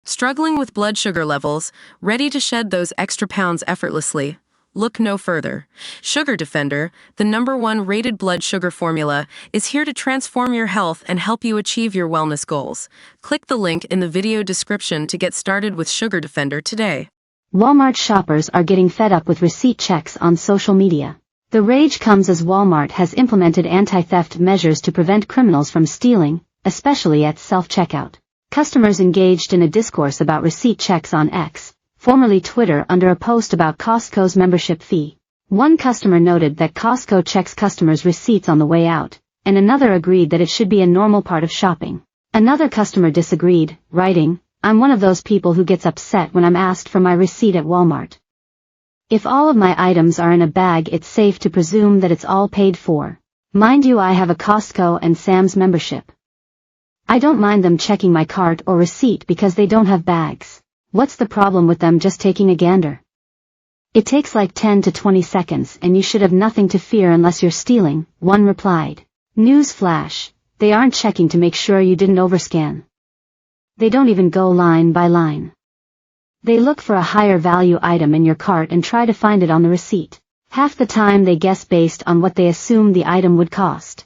Struggling with blood sugar levels, ready to shed those extra pounds effortlessly? Look no further. Sugar Defender, the #1 rated blood sugar formula, is here to transform your health and help you achieve your wellness goals. Click the link in the video description to get started with Sugar Defender today. Walmart shoppers are getting fed up with receipt checks on social media. The rage comes as Walmart has implemented anti-theft measures to prevent criminals from stealing, especially at self-checkout. Customers engaged in a discourse about receipt checks on X, formerly Twitter, under a post about Costco's membership fee. One customer noted that Costco checks customers' receipts on the way out, and another agreed that it should be a normal part of shopping. Another customer disagreed, writing, "I'm one of those people who gets upset when I'm asked for my receipt at Walmart. If all of my items are in a bag, it's safe to presume that it's all paid for. Mind you, I have a Costco and Sam's membership. I don't mind them checking my cart or receipt because they don't have bags. What's the problem with them just taking a gander? It takes like 10 to 20 seconds and you should have nothing to fear unless you're stealing," one replied. News flash, they aren't checking to make sure you didn't overscan. They don't even go line by line. They look for a higher value item in your cart and try to find it on the receipt. Half the time they guess based on what they assume the item would cost.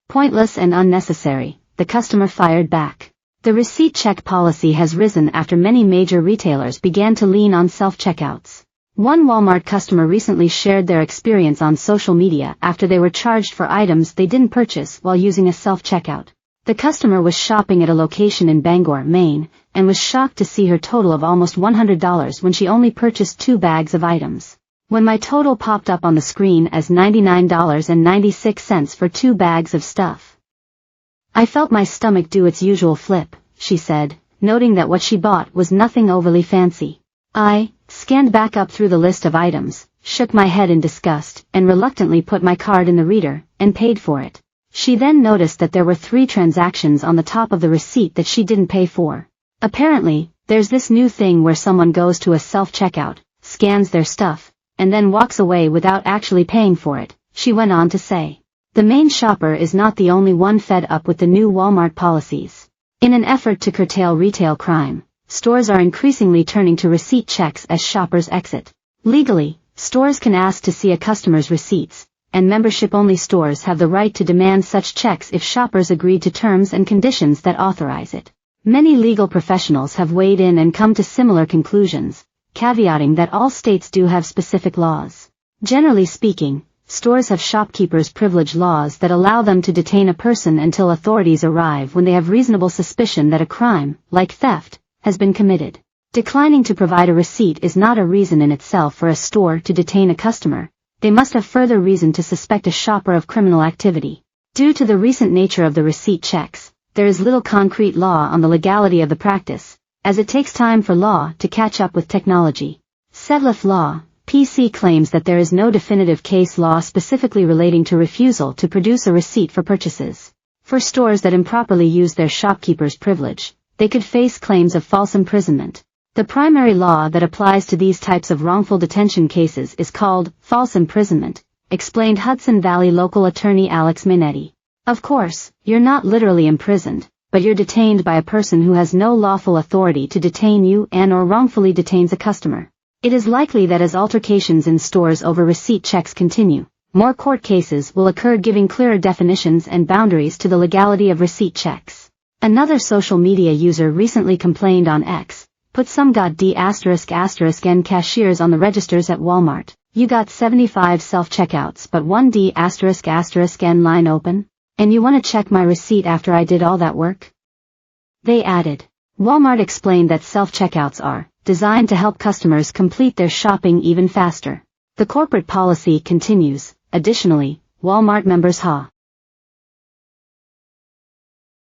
Pointless and unnecessary, the customer fired back. The receipt check policy has risen after many major retailers began to lean on self-checkouts. One Walmart customer recently shared their experience on social media after they were charged for items they didn't purchase while using a self-checkout. The customer was shopping at a location in Bangor, Maine, and was shocked to see her total of almost $100 when she only purchased 2 bags of items. When my total popped up on the screen as $99.96 for 2 bags of stuff, I felt my stomach do its usual flip, she said, noting that what she bought was nothing overly fancy. I scanned back up through the list of items, shook my head in disgust, and reluctantly put my card in the reader, and paid for it. She then noticed that there were 3 transactions on the top of the receipt that she didn't pay for. Apparently, there's this new thing where someone goes to a self-checkout, scans their stuff, and then walks away without actually paying for it, she went on to say. The main shopper is not the only one fed up with the new Walmart policies. In an effort to curtail retail crime, stores are increasingly turning to receipt checks as shoppers exit. Legally, stores can ask to see a customer's receipts, and membership-only stores have the right to demand such checks if shoppers agree to terms and conditions that authorize it. Many legal professionals have weighed in and come to similar conclusions, caveating that all states do have specific laws. Generally speaking, stores have shopkeepers' privilege laws that allow them to detain a person until authorities arrive when they have reasonable suspicion that a crime, like theft, has been committed. Declining to provide a receipt is not a reason in itself for a store to detain a customer. They must have further reason to suspect a shopper of criminal activity. Due to the recent nature of the receipt checks, there is little concrete law on the legality of the practice, as it takes time for law to catch up with technology. Senseless law. PC claims that there is no definitive case law specifically relating to refusal to produce a receipt for purchases. For stores that improperly use their shopkeeper's privilege, they could face claims of false imprisonment. The primary law that applies to these types of wrongful detention cases is called false imprisonment, explained Hudson Valley local attorney Alex Minetti. Of course, you're not literally imprisoned, but you're detained by a person who has no lawful authority to detain you and/or wrongfully detains a customer. It is likely that as altercations in stores over receipt checks continue, more court cases will occur giving clearer definitions and boundaries to the legality of receipt checks. Another social media user recently complained on X, "Put some D*****n cashiers on the registers at Walmart. You got 75 self-checkouts but 1 D*****n line open? And you want to check my receipt after I did all that work?" They added. Walmart explained that self-checkouts are designed to help customers complete their shopping even faster. The corporate policy continues. Additionally, Walmart members ha